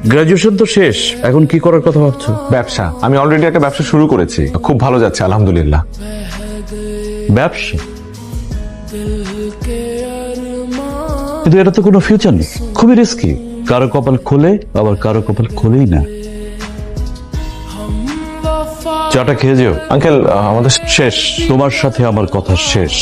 Graduation তো শেষ, এখন কি করার কথা ভাবছো? ব্যবসা। আমি অলরেডি একটা ব্যবসা শুরু করেছি, খুব ভালো যাচ্ছে আলহামদুলিল্লাহ। ব্যবসা? কিন্তু এটা তো কোনো ফিউচার নেই, খুবই রিস্কি। কারো কপাল খোলে, আবার কারো কপাল খোলেই না। চাটা খেয়ে যেও। আঙ্কেল আমাদের শেষ, তোমার সাথে আমার কথা শেষ।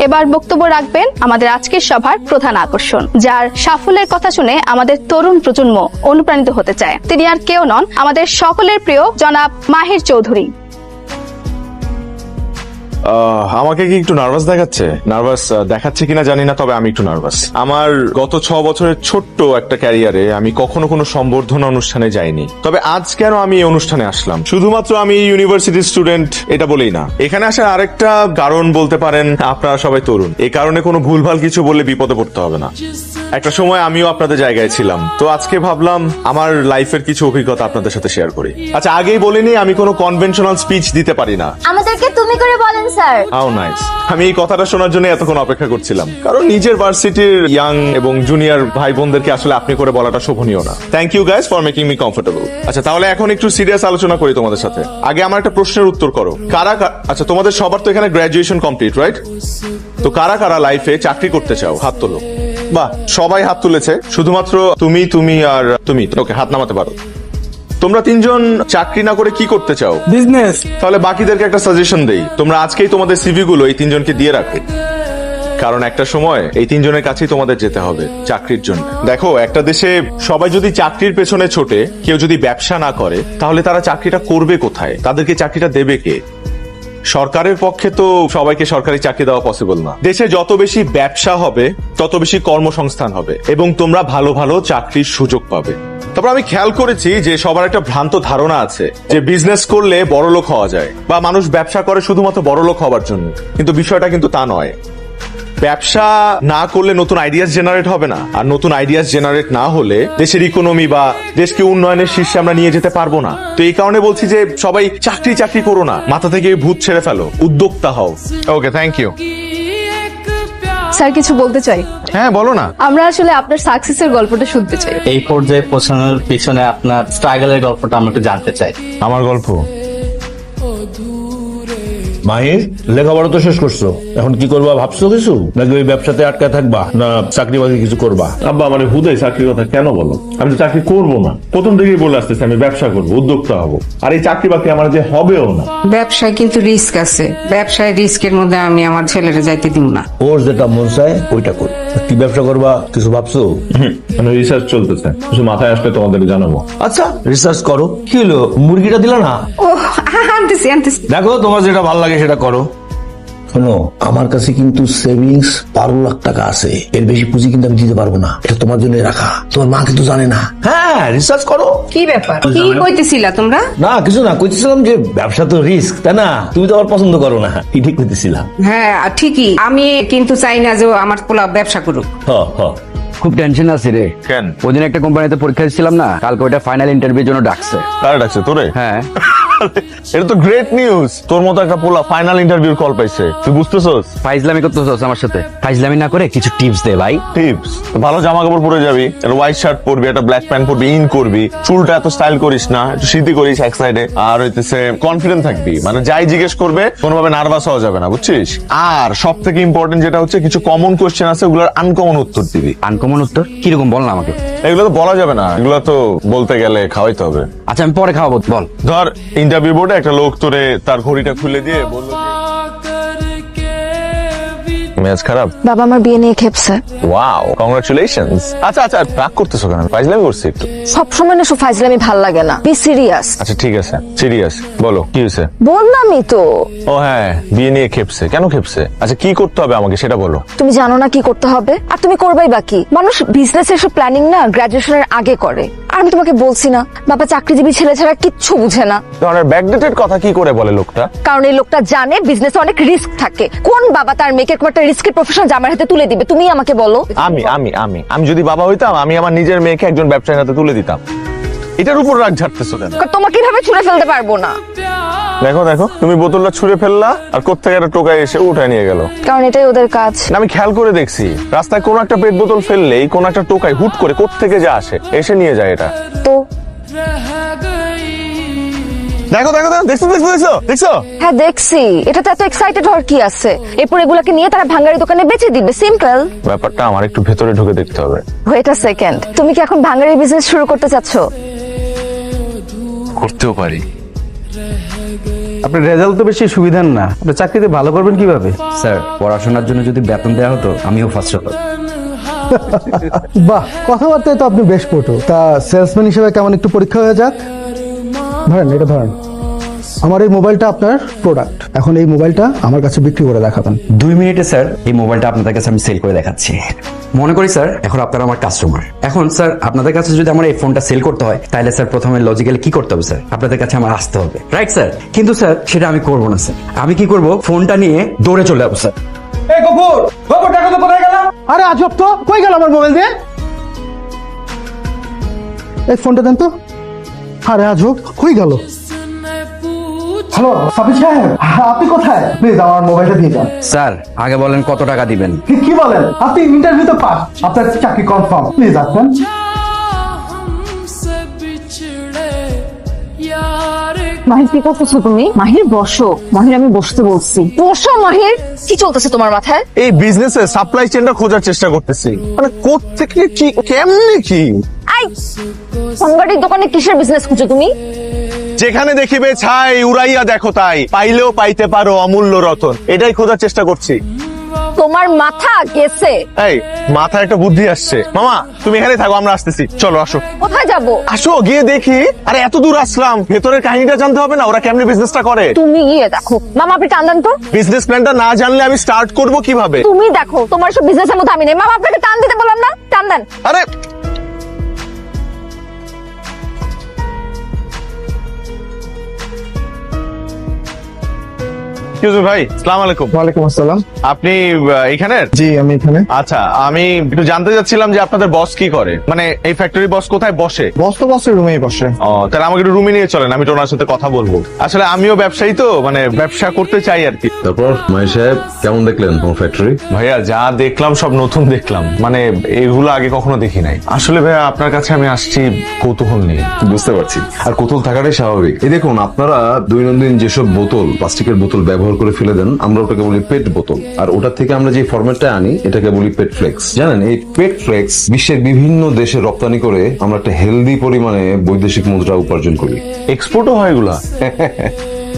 এবার বক্তব্য রাখবেন আমাদের আজকের সভার প্রধান আকর্ষণ, যার সাফল্যের কথা শুনে আমাদের তরুণ প্রজন্ম অনুপ্রাণিত হতে চায়। তিনি আর কেউ নন, আমাদের সকলের প্রিয় জনাব মাহির চৌধুরী। আমাকে কি একটু নার্ভাস দেখাচ্ছে? নার্ভাস দেখাচ্ছে কিনা জানি না, তবে আমি একটু নার্ভাস। আমার গত 6 বছরের ছোট্ট একটা ক্যারিয়ারে আমি কখনো কোনো সম্বর্ধনা অনুষ্ঠানে যাইনি, তবে আজ কেন আমি এই অনুষ্ঠানে আসলাম? শুধুমাত্র আমি ইউনিভার্সিটির স্টুডেন্ট এটা বলেই না, এখানে আসার আরেকটা কারণ বলতে পারেন আপনারা সবাই তরুণ। এই কারণে কোনো ভুলভাল কিছু বললে বিপদে পড়তে হবে না। একটা সময় আমিও আপনাদের জায়গায় ছিলাম, তো আজকে ভাবলাম আমার লাইফের কিছু অভিজ্ঞতা আপনাদের সাথে শেয়ার করি। আচ্ছা, আগেই বলিনি আমি কোনো কনভেনশনাল স্পিচ দিতে পারি না। আমাদেরকে তুমি করে বলেন স্যার। How nice. আমি এই কথাটা শোনার জন্য এতক্ষণ অপেক্ষা করছিলাম, কারণ নিজের ভার্সিটির ইয়াং এবং জুনিয়র ভাই বোনদেরকে আসলে আপনি করে বলাটা শোভনীয় না। Thank you guys for making me comfortable. আচ্ছা, তাহলে এখন একটু সিরিয়াস আলোচনা করি তোমাদের সাথে। আগে আমার একটা প্রশ্নের উত্তর করো। আচ্ছা, তোমাদের সবার তো এখানে গ্রাজুয়েশন কমপ্লিট, রাইট? তো কারা কারা লাইফে চাকরি করতে চাও? হাত তোলো। বাহ, সবাই হাত তুলেছে, শুধুমাত্র তুমি আর তুমি। ওকে, হাত নামাতে পারো। তোমরা 3 জন চাকরি না করে কি করতে চাও? বিজনেস। তাহলে বাকিদেরকে একটা সাজেশন দেই, তোমরা আজকেই তোমাদের সিভি গুলো এই 3 জনকে দিয়ে রাখো, কারণ একটা সময় এই 3 জনের কাছেই তোমাদের যেতে হবে চাকরির জন্য। দেখো, একটা দেশে সবাই যদি চাকরির পেছনে ছোটে, কেউ যদি ব্যবসা না করে, তাহলে তারা চাকরিটা করবে কোথায়? তাদেরকে চাকরিটা দেবে কে? সরকারের পক্ষে তো সবাইকে সরকারি চাকরি দেওয়া পসিবল না। দেশে যত বেশি ব্যবসা হবে, তত বেশি কর্মসংস্থান হবে এবং তোমরা ভালো ভালো চাকরির সুযোগ পাবে। তারপর আমি খেয়াল করেছি যে সবার একটা ভ্রান্ত ধারণা আছে যে বিজনেস করলে বড়লোক হওয়া যায়, বা মানুষ ব্যবসা করে শুধুমাত্র বড়লোক হওয়ার জন্য, কিন্তু বিষয়টা কিন্তু তা নয়। ব্যবসা না করলে নতুন আইডিয়াস জেনারেট হবে না, আর নতুন আইডিয়াস জেনারেট না হলে দেশের ইকোনমি বা দেশকে উন্নয়নের শীর্ষে আমরা নিয়ে যেতে পারবো না। তো এই কারণে বলছি যে সবাই চাকরি করো না, মাথা থেকে ভূত ছেড়ে ফেলো, উদ্যোক্তা হও। ওকে, থ্যাংক ইউ। স্যার, কিছু বলতে চাই। হ্যাঁ, বলো না। আমরা আসলে আপনার সাকসেসের গল্পটা শুনতে চাই। এই পর্যায়ে পৌঁছানোর পিছনে আপনার স্ট্রাগলের গল্পটা আমরা একটু জানতে চাই। আমার গল্প? মাহির, লেখাপড়া তো শেষ করছো, এখন কি করবা ভাবছো কিছু? নাকি ওই ব্যবসাতে আটকায় থাকবা, না চাকরি বাকরি কিছু করবা? আব্বা, মানে হুদাই চাকরির কথা কেন বলো? আমি তো চাকরি করবো না, প্রথম থেকেই বলে আসতেছি আমি ব্যবসা করবো, উদ্যোক্তা হবো। আর এই চাকরি বাকরি আমার যে হবেও না। ব্যবসায় কিন্তু রিস্ক আছে, ব্যবসায় রিস্কের মধ্যে আমি আমার ছেলেরা যাইতে দিব না। ওর যেটা মন চায় ওইটা কর। কি ব্যবসা করবা কিছু ভাবছো? মানে রিসার্চ চলতেছে, কিছু মাথায় আসলে তোমাদের জানাবো। আচ্ছা, রিসার্চ করো। কি হলো, মুরগিটা দিলা না? ও আনতেছি। দেখো, তোমার যেটা ভালো লাগে সেটা করো। শোনো, আমার কাছে কিন্তু সেভিংস 12 লাখ টাকা আছে, এর বেশি পুঁজি কিন্তু আমি দিতে পারবো না। এটা তোমার জন্য রাখা, তোমার মা কিন্তু জানে না। হ্যাঁ, রিসার্চ করো। কি ব্যাপার, কি কইতেছিলা তোমরা? না, কিছু না, কইতেছিলাম যে ব্যবসা তো রিস্ক, তাই না? তুমি তো আবার পছন্দ করো না, ঠিক কইতেছিলাম। হ্যাঁ ঠিকই, আমি কিন্তু চাই না যে আমার পোলা ব্যবসা করুক। খুব টেনশন আছে রে। কেন? ওদিন একটা কোম্পানিতে পরীক্ষা দিচ্ছিলাম না, কালকে ওইটা ফাইনাল ইন্টারভিউর জন্য ডাকছে। কারা ডাকছে তোরে? হ্যাঁ। এটা তো গ্রেট নিউজ। তোর মতো একটা পোলা ফাইনাল ইন্টারভিউর কল পাইছে, তুই বুঝতেছস? ফাইজলামি করতেছস আমার সাথে? ফাইজলামি না করে কিছু টিপস দে ভাই। টিপস? ভালো জামা কাপড় পরে যাবি, একটা হোয়াইট শার্ট পরবি, একটা ব্ল্যাক প্যান্ট পরবি, ইন করবি, চুলটা এত স্টাইল করিস না, একটু সিদ্ধি করিস এক সাইডে, আর হইতেছে কনফিডেন্ট থাকবি, মানে যাই জিজ্ঞেস করবে কোনোভাবে নার্ভাস হওয়া যাবে না, বুঝছিস? আর সব থেকে ইম্পর্টেন্ট যেটা হচ্ছে, কিছু কমন কোশ্চেন আছে, ওগুলোর আনকমন উত্তর দিবি। আনকমন উত্তর কিরকম বল না আমাকে। এগুলো তো বলা যাবে না, এগুলো তো বলতে গেলে খাওয়াইতে হবে। আচ্ছা, আমি পরে খাওয়াবো, বল। ধর, ইন্টারভিউ বোর্ডে একটা লোক তোরে তার ঘড়িটা খুলে দিয়ে বললো মেজাজ খারাপ। বাবা আমার বিয়ে নিয়ে খেপছে। Wow, congratulations. আচ্ছা আচ্ছা, রাগ করতেছো কেন? ফাইজলামি করছি একটু। সবসময় না সব ফাইজলামি ভাল লাগে না, বি সিরিয়াস। আচ্ছা ঠিক আছে, সিরিয়াস বলো, কি হয়েছে? বললামই তো। ও হ্যাঁ, বিয়ে নিয়ে খেপছে। কেন খেপছে? আচ্ছা, কি করতে হবে আমাকে সেটা বলো। তুমি জানো না কি করতে হবে, আর তুমি করবাই বাকি। মানুষ বিজনেসের সব প্ল্যানিং না গ্রাজুয়েশনের আগে করে। আর আমি তোমাকে বলছি না, বাবা চাকরিজীবী ছেলে ছাড়া কিচ্ছু বুঝে না। ধরনের ব্যাকডেটেড কথা কি করে বলে লোকটা? কারণ এই লোকটা জানে বিজনেসে অনেক রিস্ক থাকে। কোন বাবা তার মেয়েকে একটা রিস্কের প্রফেশন জামার হাতে তুলে দিবে? তুমি আমাকে বলো। আমি আমি আমি আমি যদি বাবা হইতাম, আমি আমার নিজের মেয়েকে একজন ব্যবসায়ীর হাতে তুলে দিতাম। এটার উপর রাগ ঝাড়তেছো কেন? তোমাকে কিভাবে ছুঁড়ে ফেলতে পারবো না, দেখো দেখো, তুমি বোতলটা ছুঁড়ে ফেললা আর কোত্থেকে একটা টোকায় এসে উঠায় নিয়ে গেল। কারণ এটাই ওদের কাজ। না, আমি খেয়াল করে দেখছি রাস্তায় কোনো একটা পেট বোতল ফেললেই কোনো একটা টোকায় হুট করে কোত্থেকে যা আসে এসে নিয়ে যায় এটা। তো দেখো দেখো দেখো, দেখছো দেখছো দেখছো দেখছো? হ্যাঁ দেখছি, এটা তো এত এক্সাইটেড হওয়ার কি আছে? এরপর এগুলাকে নিয়ে তারা ভাঙ্গারি দোকানে বেচে দিবে, সিম্পল। ব্যাপারটা আমার একটু ভেতরে ঢুকে দেখতে হবে। ওয়েট আ সেকেন্ড, তুমি কি এখন ভাঙ্গারি বিজনেস শুরু করতে চাচ্ছ? করতেও পারি। আপনার রেজাল্ট তো বেশি সুবিধার না, আপনি চাকরিতে ভালো করবেন কিভাবে? স্যার পড়াশোনার জন্য যদি বেতন দেওয়া হতো আমিও ফার্স্ট হতো। বাহ, কথাবার্তায় তো আপনি বেশ পটু। তা সেলসম্যান হিসেবে কেমন একটু পরীক্ষা হয়ে যাক। ধরেন, এটা ধরেন, আমার এই মোবাইলটা আপনার প্রোডাক্ট। এখন এই মোবাইলটা আমার কাছে বিক্রি করে দেখাবেন। 2 মিনিটে স্যার এই মোবাইলটা আপনাদের কাছে আমি সেল করে দেখাচ্ছি। মনে করি স্যার এখন আপনারা আমার কাস্টমার। এখন স্যার আপনাদের কাছে যদি আমার এই ফোনটা সেল করতে হয় তাহলে স্যার প্রথমে লজিক্যালি কি করতে হবে স্যার? আপনাদের কাছে আমার আসতে হবে, রাইট স্যার? কিন্তু স্যার সেটা আমি করবো না স্যার। আমি কি করব, ফোনটা নিয়ে দৌড়ে চলে যাবো স্যার। এই গফুর, গফুর, টাকা তো কোথায় গেল? আরে আজব তো, কই গেল আমার মোবাইল দিয়ে? এই ফোনটা দেন তো। আরে আজব, কই গেল? হ্যালো সাবির সাহেব, আপনি কোথায়? প্লিজ আমার মোবাইলটা দিয়ে যান। স্যার আগে বলেন কত টাকা দিবেন? কি বলেন? আপনি ইন্টারভিউতে পাস, আপনার চাকরি কনফার্ম। প্লিজ আসবেন। মাহির কি করতেছো তুমি? মাহির বসো। মাহির আমি বসতে বলছি, বসো মাহির। কি চলতেছে তোমার মাথায়? এই বিজনেসে সাপ্লাই চেনটা খোঁজার চেষ্টা করতেছি, মানে কোত্থেকে কি কেমনে কি। আই, ভাঙ্গারির দোকানে কিসের বিজনেস খুঁজো তুমি? যেখানে দেখিবে ছাই উড়াইয়া দেখো তাই, পাইলেও পাইতে পারো অমূল্য রতন, এটাই খোঁজার চেষ্টা করছি। তোমার মাথা গেছে। এই মাথায় একটা বুদ্ধি আসছে। মামা তুমি এখানে থাকো, আমরা আসতেছি। চলো আসো। কোথায় যাবো? আসো গিয়ে দেখি। আরে এত দূর আসলাম, ভেতরের কাহিনীটা জানতে হবে না, ওরা কেমনে বিজনেসটা করে। তুমি গিয়ে দেখো। মামা আপনি টান দেন তো। বিজনেস প্ল্যানটা না জানলে আমি স্টার্ট করব কিভাবে? তুমি দেখো, তোমার সব বিজনেসের মধ্যে আমি নেই। মামা আপনাকে টান দিতে বললাম না, টান দেন। আরে কিউজু ভাই, আসসালামু আলাইকুম। ওয়ালাইকুম আসসালাম। আপনি এখানের? জি আমি এখানে। আচ্ছা, আমি একটু জানতে চাচ্ছিলাম যে আপনাদের বস কি করে, মানে এই ফ্যাক্টরি বস কোথায় বসে? বস তো বসের রুমেই বসে। ও, তাহলে আমাকে একটু রুমে নিয়ে চলেন, আমি তো ওনার সাথে কথা বলবো। আসলে আমিও ব্যবসায়ী তো, মানে ব্যবসা করতে চাই আর কি। তারপর মাই সাহেব কেমন দেখলেন তোমার ফ্যাক্টরি? ভাইয়া যা দেখলাম সব নতুন দেখলাম, মানে এগুলো আগে কখনো দেখি নাই। আসলে ভাইয়া আপনার কাছে আমি আসছি কৌতূহল নিয়ে। বুঝতে পারছি, আর কৌতূহল থাকাটাই স্বাভাবিক। এই দেখুন, আপনারা দৈনন্দিন যেসব বোতল, প্লাস্টিকের বোতল ব্যবহার করে ফেলে দেন, আমরা ওটাকে বলি পেট বোতল। আর ওটা থেকে আমরা যে ফরম্যাটটা আনি এটাকে বলি পেট ফ্লেক্স। জানেন এই পেট ফ্লেক্স বিশ্বের বিভিন্ন দেশে রপ্তানি করে আমরা একটা হেলদি পরিমাণে বৈদেশিক মুদ্রা উপার্জন করি। এক্সপোর্টও হয় এগুলা?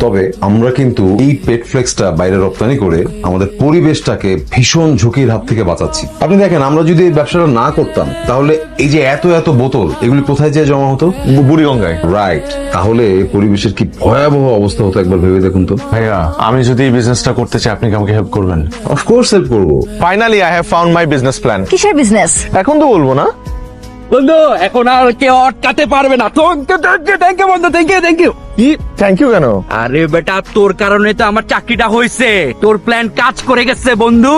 তবে আমরা কিন্তু এই পেট ফ্লেক্সটা বাইরে রপ্তানি করে আমাদের পরিবেশটাকে ভীষণ ঝুঁকির হাত থেকে বাঁচাচ্ছি। আপনি দেখেন, আমরা যদি এই ব্যবসাটা না করতাম তাহলে এই যে এত এত বোতল এগুলি কোথায় যেয়ে জমা হতো? বুড়িগঙ্গায়। রাইট, তাহলে পরিবেশের কি ভয়াবহ অবস্থা হতো একবার ভেবে দেখুন তো। ভাইয়া আমি যদি এই বিজনেসটা করতে চাই, আপনি কি আমাকে হেল্প করবেন? অফকোর্স হেল্প করবো। Finally I have found my business plan. কিসের বিজনেস? এখন তো বলবো না। বন্ধু এখন আর কেউ আটকাতে পারবে না। থ্যাংক ইউ বন্ধু, থ্যাংক ইউ। কি থ্যাংক ইউ কেন? আরে বেটা তোর কারণে তো আমার চাকরিটা হয়েছে, তোর প্ল্যান কাজ করে গেছে বন্ধু।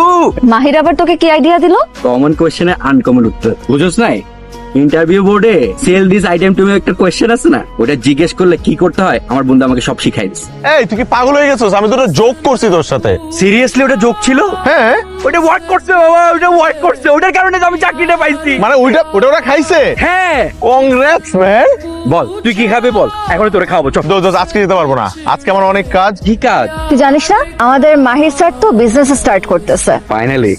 মাহির আবার তোকে কি আইডিয়া দিল? কমন কোয়েশ্চেনে আনকমন উত্তর, বুঝোস নাই? ইন্টারভিউ বোর্ডে সেল দিস আইটেম টু একটা কোয়েশ্চেন আছে না, ওটা জিজ্ঞেস করলে কি করতে হয় আমার বন্ধু আমাকে সব শিখাই দিচ্ছে। এই তুই কি পাগল হয়ে গেছিস? আমি তো জোক করছি তোর সাথে। সিরিয়াসলি ওটা জোক ছিল? হ্যাঁ ওটা ওয়ার্ক করছে বাবা, ওটা ওয়ার্ক করছে, ওটার কারণে তো আমি চাকরিটা পাইছি। মানে ওটা খাইছে? হ্যাঁ। Congrats man. বল তুই কি খাবে বল, এখন তোরে খাওয়াবো। চল। দোস্ত আজকে যেতে পারবো না, আজকে আমার অনেক কাজ। কি কাজ? তুই জানিস না আমাদের মাহির স্যার তো বিজনেস স্টার্ট করতেছে। ফাইনালি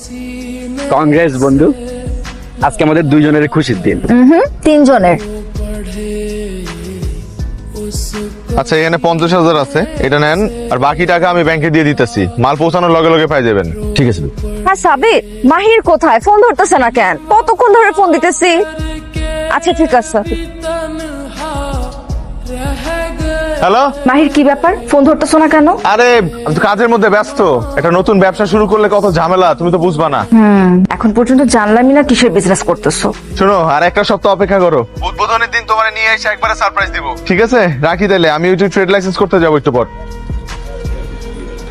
কংগ্রেস বন্ধু, আজকে আমাদের দুইজনের খুশির দিন। 3 জনের। আচ্ছা এখানে 50,000 আছে, এটা নেন, আর বাকি টাকা আমি ব্যাংকে দিয়ে দিতেছি। মাল পৌঁছানোর লগে লগে পাই যাবেন। ঠিক আছে। হ্যাঁ সাবির, মাহির কোথায়? ফোন ধরতেছে না কেন? কতক্ষণ ধরে ফোন দিতেছি। আচ্ছা ঠিক আছে। হ্যালো মাহির কি ব্যাপার, ফোন ধরতেছো না কেন? আরে আমি তো কাজের মধ্যে ব্যস্ত। একটা নতুন ব্যবসা শুরু করলে কত ঝামেলা, তুমি তো বুঝবা না। এখন পর্যন্ত জানলামই না কিসের বিজনেস করতেছো। শোনো, আর একটা সপ্তাহ অপেক্ষা করো, উদ্বোধনের দিন তোমার নিয়ে এসে একবারে সারপ্রাইজ দিব। ঠিক আছে রাখি তাহলে, আমি ওই ট্রেড লাইসেন্স করতে যাবো একটু পর।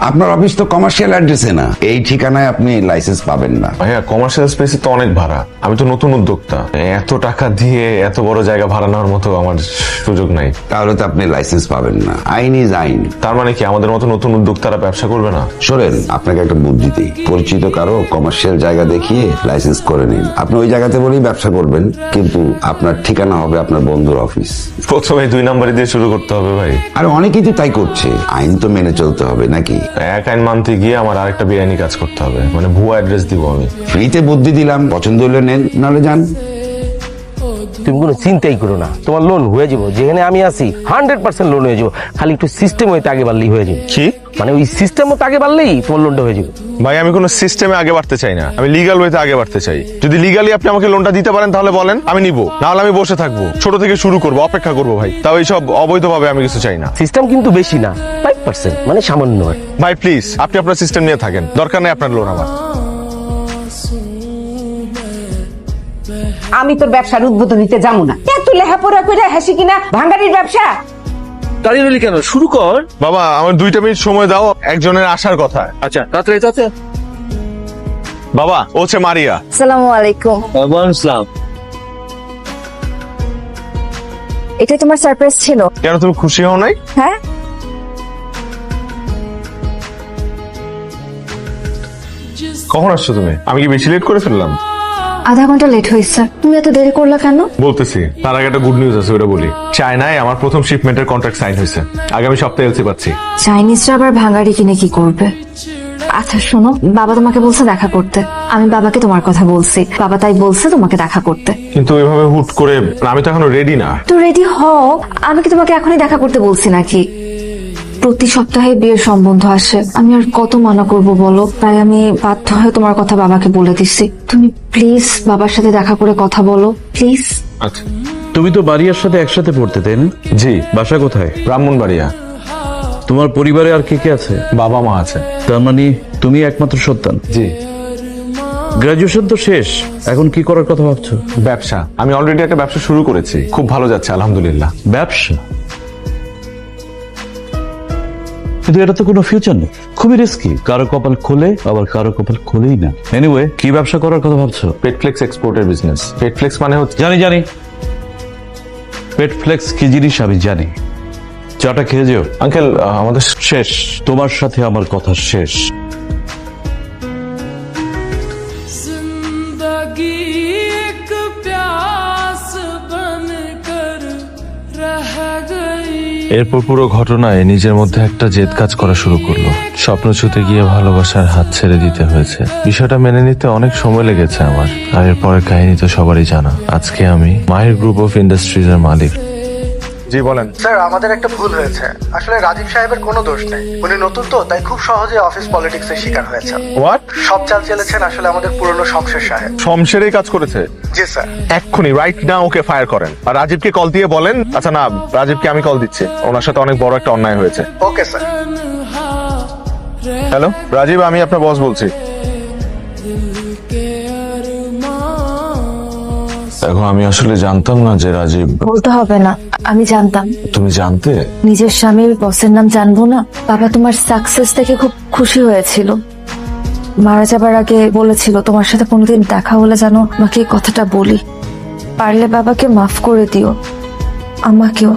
আপনার অফিস তো কমার্শিয়াল অ্যাড্রেসে না, এই ঠিকানায় আপনি লাইসেন্স পাবেন না। ভাইয়া কমার্শিয়াল স্পেসে তো অনেক ভাড়া, আমি তো নতুন উদ্যোক্তা, এত টাকা দিয়ে এত বড় জায়গা ভাড়া নেওয়ার মতো আমার সুযোগ নাই। তাহলে তো আপনি লাইসেন্স পাবেন না। আইন ইজ আইন। তার মানে কি আমাদের মতো নতুন উদ্যোক্তারা ব্যবসা করবে না? শোনেন, আপনাকে একটা বুদ্ধি দিই, পরিচিত কারো কমার্শিয়াল জায়গা দেখিয়ে লাইসেন্স করে নিন। আপনি ওই জায়গাতে বলেই ব্যবসা করবেন, কিন্তু আপনার ঠিকানা হবে আপনার বন্ধুর অফিস। প্রথমে 2 নম্বরে দিয়ে শুরু করতে হবে ভাই। আর অনেকেই তো তাই করছে। আইন তো মেনে চলতে হবে নাকি? এক আইন মানতে গিয়ে আমার আরেকটা বেআইনি কাজ করতে হবে, মানে ভুয়া অ্যাড্রেস দিব আমি। ফ্রিতে বুদ্ধি দিলাম, পছন্দ হলে নেন, নাহলে যান। তুমি কোনো চিন্তাই করো না, তোমার লোন হয়ে যাবো। যেখানে আমি আছি 100% লোন হয়ে যাবো, খালি একটু সিস্টেম হইতে আগে বাড়লেই হয়ে যাবে। কি মানে ওই সিস্টেম মতো আগে বাড়লেই তোমার লোনটা হয়ে যাবে। ভাই আমি কোনো সিস্টেমে আগে বাড়তে চাই না, আমি লিগ্যাল ওয়েতে আগে বাড়তে চাই। যদি লিগ্যালি আপনি আমাকে লোনটা দিতে পারেন তাহলে বলেন, আমি নিব, নাহলে আমি বসে থাকবো, ছোট থেকে শুরু করবো, অপেক্ষা করবো ভাই। তাও এইসব অবৈধভাবে আমি কিছু চাই না। সিস্টেম কিন্তু বেশি না, 5%, মানে সামান্য। ভাই প্লিজ আপনি আপনার সিস্টেম নিয়ে থাকেন, দরকার নেই আপনার লোন আমার। আমি তোর ব্যবসার উদ্বোধন নিতে যাবো না। এত লেখাপড়া করে হাসি কিনা ভাঙ্গারির ব্যবসা। দাঁড়িয়ে রইলি কেন, শুরু কর। বাবা আমার 2 মিনিট সময় দাও, একজনের আসার কথা। আচ্ছা তাড়াতাড়ি তাড়াতাড়ি। বাবা ও হচ্ছে মারিয়া। আসসালামু আলাইকুম। ইসলাম। এটাই তোমার সারপ্রাইজ ছিল? কেন তুমি খুশি হও নাই? হ্যাঁ। কখন আসছো তুমি? আমি কি বেশি লেট করে ফেললাম? আধা ঘন্টা লেট হয়েছে। তুমি এত দেরি করলা কেন? বলতেছি, তার আগে একটা গুড নিউজ আছে, ওটা বলি। চায়নায় আমার প্রথম শিপমেন্টের কন্ট্রাক্ট সাইন হয়েছে, আগামী সপ্তাহে এলসি পাচ্ছি। চাইনিজরা আবার ভাঙাড়ি কিনে কি করবে? আচ্ছা শোনো, বাবা তোমাকে বলছে দেখা করতে। আমি বাবাকে তোমার কথা বলছি, বাবা তাই বলছে তোমাকে দেখা করতে। কিন্তু এভাবে হুট করে, আমি তো এখনো রেডি না। তো রেডি হও, আমি কি তোমাকে এখনই দেখা করতে বলছি নাকি? প্রতি সপ্তাহে বিয়ের সম্বন্ধ আসে, আমি আর কত মানা করব বলো? তাই আমি বাধ্য হয়ে তোমার কথা বাবাকে বলে দিচ্ছি। তুমি প্লিজ বাবার সাথে দেখা করে কথা বলো, প্লিজ। আচ্ছা। তুমি তো বাড়িয়ার সাথে একসাথে পড়তে, তাই না? জি। বাসা কোথায়? ব্রাহ্মণবাড়িয়া। তোমার পরিবারে আর কে কে আছে? বাবা মা আছে। তার মানে তুমি একমাত্র সন্তান? জি। গ্রাজুয়েশন তো শেষ, এখন কি করার কথা ভাবছো? ব্যবসা, আমি অলরেডি একটা ব্যবসা শুরু করেছি, খুব ভালো যাচ্ছে আলহামদুলিল্লাহ। ব্যবসা? কিন্তু এটা তো কোনো ফিউচার নেই, খুবই রিস্কি। কারো কপাল খোলে, আবার কারো কপাল খোলেই না। এনিওয়ে, কি ব্যবসা করার কথা ভাবছো? পেটফ্লেক্স এক্সপোর্টের বিজনেস। পেটফ্লেক্স মানে হচ্ছে, জানি পেটফ্লেক্স কি জিনিস আমি জানি। চাটা খেয়ে যেও। আঙ্কেল আমাদের শেষ, তোমার সাথে আমার কথা শেষ। এরপর পুরো ঘটনায় নিজের মধ্যে একটা জেদ কাজ করা শুরু করলো। স্বপ্ন ছুঁতে গিয়ে ভালোবাসার হাত ছেড়ে দিতে হয়েছে। বিষয়টা মেনে নিতে অনেক সময় লেগেছে আমার। আর এরপরের কাহিনী তো সবারই জানা। আজকে আমি মাহির গ্রুপ অফ ইন্ডাস্ট্রিজ এর মালিক। জি বলেন। স্যার আমাদের একটা ভুল হয়েছে। আসলে রাজীব সাহেবের কোনো দোষ নেই, উনি নতুন তো, তাই খুব সহজে অফিস পলিটিক্সের শিকার হয়েছেন। হোয়াট? সব চাল চেলেছেন আসলে আমাদের পুরনো শমশের সাহেব। শমশেরই কাজ করেছে? জি স্যার। এক্ষুনি রাইট নাও ওকে ফায়ার করেন, আর রাজীবকে কল দিয়ে বলেন। আচ্ছা না, রাজীবকে আমি কল দিচ্ছি, ওনার সাথে অনেক বড় একটা অন্যায় হয়েছে। Okay sir. হ্যালো রাজীব, আমি আপনার বস বলছি। দেখো আমি আসলে জানতাম না যে রাজীব। বলতে হবে না, আমি জানতাম। তুমি জানতে? নিজের স্বামীর বসের নাম জানবো না? বাবা তোমার সাকসেস দেখে খুব খুশি হয়েছিল। মারা যাবার আগে বলেছিল তোমার সাথে কোনোদিন দেখা হলে যেন আমাকে এই কথাটা বলি। পারলে বাবাকে মাফ করে দিও, আমাকেও।